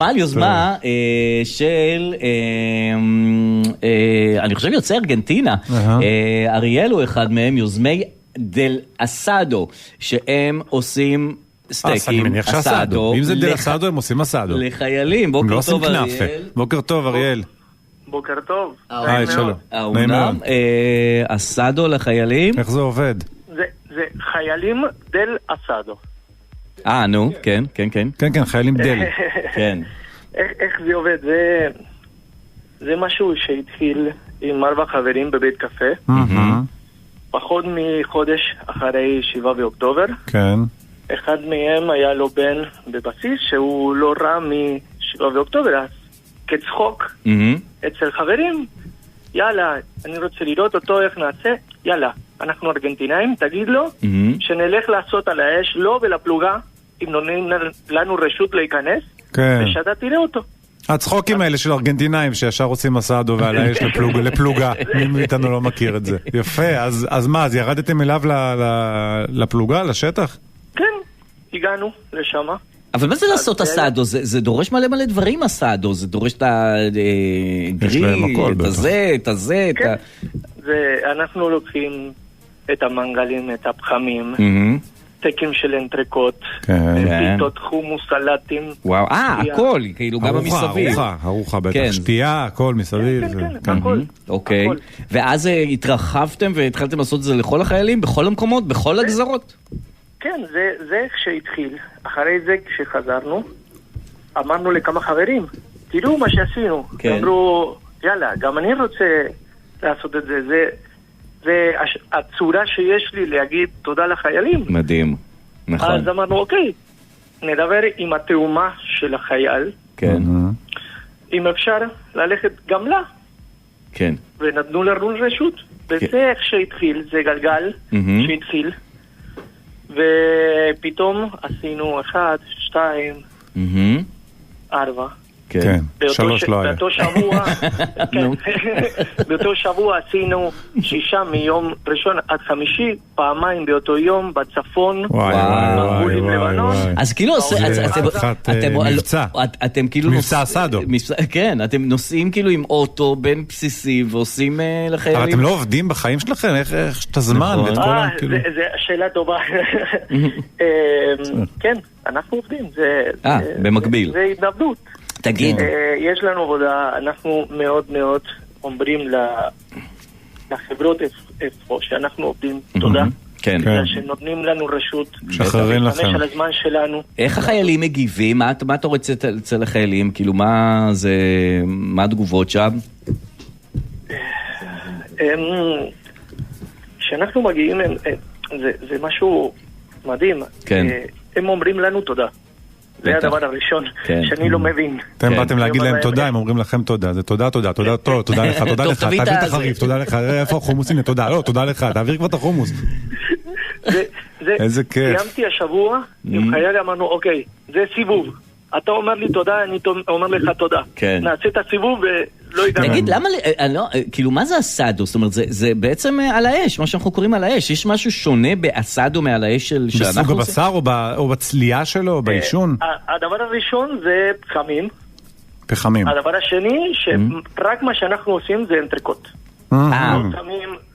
על יוזמה של, אני חושב יוצא ארגנטינה, אריאל הוא אחד מהם, יוזמי דל אסאדו, שהם עושים סטייקים, אני מניח שאסאדו, אם זה דל אסאדו הם עושים אסאדו. לחיילים, בוקר טוב אריאל. בוקר טוב אריאל. בוקר טוב. היי, שלום. האומנם, אסאדו לחיילים? איך זה עובד? זה חיילים דל אסאדו. נו, כן, כן, כן. כן, כן, חיילים דל. כן. איך זה עובד? זה משהו שהתחיל עם 4 חברים בבית קפה. פחות מחודש אחרי 7 באוקטובר. כן. אחד מהם היה לו בן בבסיס שהוא לא רע מ7 באוקטובר, אז כצחוק אצל חברים, יאללה, אני רוצה לראות אותו, איך נעשה? יאללה, אנחנו ארגנטינאים, תגיד לו שנלך לעשות על האש, לא ולפלוגה, אם נותנים לנו רשות להיכנס, ושאתה תראה אותו. הצחוקים האלה של ארגנטינאים שישר רוצים אסאדו ועל האש לפלוגה, מי מאיתנו לא מכיר את זה. יפה, אז מה, אז ירדתם אליו לפלוגה, לשטח? כן, הגענו לשם. אבל מה זה לעשות אסאדו? זה דורש מלא מלא דברים אסאדו, זה דורש את הגריל, את הזה, את הזה. כן, אנחנו לוקחים את המנגלים, את הפחמים, טקים של אנטריקוט, פיתות, חומוס, סלטים. וואו, הכל, כאילו גם המסביב. ארוחה בטח, שתייה, הכל מסביב. כן, הכל. אוקיי, ואז התרחבתם והתחלתם לעשות את זה לכל החיילים, בכל המקומות, בכל הגזרות? כן, זה איך שהתחיל. אחרי זה כשחזרנו, אמרנו לכמה חברים, תראו מה שעשינו. אמרו, יאללה, גם אני רוצה לעשות את זה. זה הצורה שיש לי להגיד תודה לחיילים. מדהים, נכון. אז אמרנו, אוקיי, נדבר עם התאומה של החייל. כן. אם אפשר ללכת גם לה. כן. ונתנו לנו רשות. וזה איך שהתחיל, זה גלגל שהתחיל. ופתאום עשינו 1, 2, 4. כן, 3 לא היה. באותו שבוע עשינו 6 מיום ראשון עד חמישי, פעמיים באותו יום בצפון, בגבול עם לבנון. אז כאילו אתם כאילו מבצע אסאדו. כן, אתם נוסעים כאילו עם אוטו בין בסיסי ועושים לחיילים. אבל אתם לא עובדים בחיים שלכם? איך את הזמן? זו שאלה טובה. כן, אנחנו עובדים. במקביל. זה התנדבות. תגיד. יש לנו עבודה, אנחנו מאוד מאוד אומרים לחברות איפה שאנחנו עובדים, תודה. כן. שנותנים לנו רשות. שחררים לכם. על הזמן שלנו. איך החיילים מגיבים? מה אתה רוצה אצל החיילים? כאילו מה התגובות שם? כשאנחנו מגיעים, זה משהו מדהים. כן. הם אומרים לנו תודה. זה הדבר הראשון שאני לא מבין. אתם באתם להגיד להם תודה, הם אומרים לכם תודה. זה תודה, תודה, תודה, תודה לך, תודה לך, תעביר את החריף, תודה לך, איפה החומוס? הנה, תודה, לא, תודה לך, תעביר כבר את החומוס. איזה כיף. סיימתי השבוע, עם חייל אמרנו, אוקיי, זה סיבוב. אתה אומר לי תודה, אני אומר לך תודה. נעשה את הסיבוב ולא הגענו. תגיד, למה, כאילו, מה זה אסאדו? זאת אומרת, זה בעצם על האש, מה שאנחנו קוראים על האש. יש משהו שונה באסאדו מעל האש שאנחנו עושים? בסוג הבשר או בצלייה שלו, או באישון? הדבר הראשון זה פחמים. הדבר השני, שרק מה שאנחנו עושים זה אנטריקוט.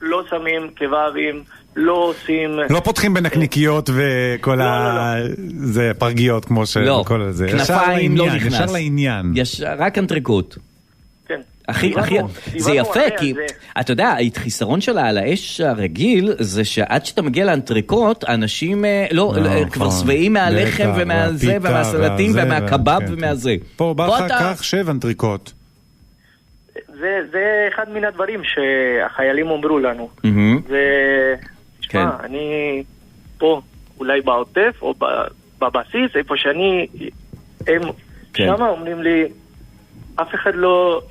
לא שמים קבבים, לא עושים... לא פותחים בנקניקיות וכל זה פרגיות כמו ש... לא, כנפיים לא נכנס. ישר לעניין. רק אנטריקוט. כן. זה יפה, כי אתה יודע, החיסרון שלה על האש הרגיל זה שעד שאתה מגיע לאנטריקוט, אנשים כבר שבעים מהלחם ומהזה ומהסלטים ומהקבב ומהזה. פה בא לך כך 7 אנטריקוט. זה אחד מן הדברים שהחיילים אומרו לנו. אני פה אולי בעוטף או בבסיס, איפה שאני, הם שם אומרים לי, אף אחד לא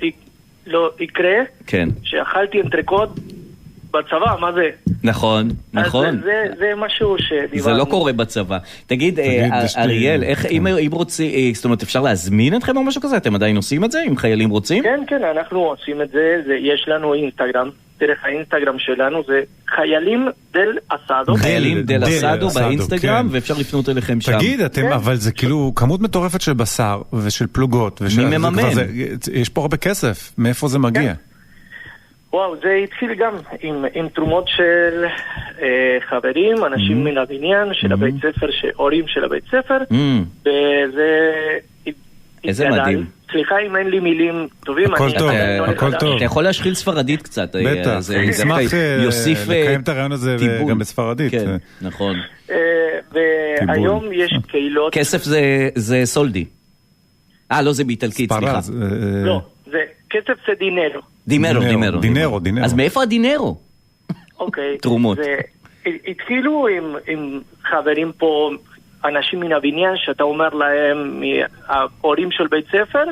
יקרה שאכלתי אנטריקוט בצבא, מה זה? נכון, נכון. זה משהו שדיברנו. זה לא קורה בצבא. תגיד, אריאל, אם רוצים, זאת אומרת, אפשר להזמין אתכם או משהו כזה? אתם עדיין עושים את זה? אם חיילים רוצים? כן, אנחנו עושים את זה. יש לנו אינסטגרם. דרך האינסטגרם שלנו, זה חיילים דל אסדו. חיילים דל אסדו באינסטגרם, ואפשר לפנות אליכם שם. תגיד, אבל זה כאילו כמות מטורפת של בשר ושל פלוגות. מי מממן? יש פה הרבה כסף, מאיפה זה מגיע? וואו, זה התחיל גם עם תרומות של חברים, אנשים מן הבניין, של הבית ספר, הורים של הבית ספר, וזה... איזה מדהים. סליחה אם אין לי מילים טובים. הכל טוב, הכל טוב. אתה יכול להשחיל ספרדית קצת. בטח, נשמח לקיים את הרעיון הזה גם בספרדית. כן, נכון. והיום יש קהילות... כסף זה סולדי. לא, זה באיטלקית, סליחה. לא, זה כסף זה דינרו. דינרו. אז מאיפה הדינרו? אוקיי. תרומות. התחילו עם חברים פה... אנשים מן הבניין שאתה אומר להם מההורים של בית ספר,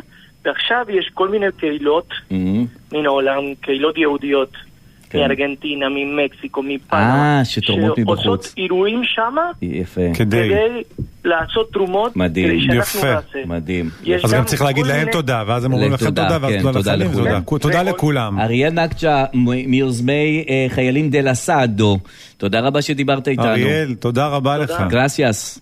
ועכשיו יש כל מיני קהילות מן העולם, קהילות יהודיות מארגנטינה, ממקסיקו, מפאנמה, שתורמות מבחוץ. שעושות אירועים שם כדי לעשות תרומות. מדהים, יפה, מדהים. אז גם צריך להגיד להם תודה, ואז הם אומרים לכם תודה, ואז תודה לכולם. תודה לכולם. אריאל נקצ'ה, מיוזמי חיילים דל אסדו, תודה רבה שדיברת איתנו. אריאל, תודה רבה לך. גרסיאס.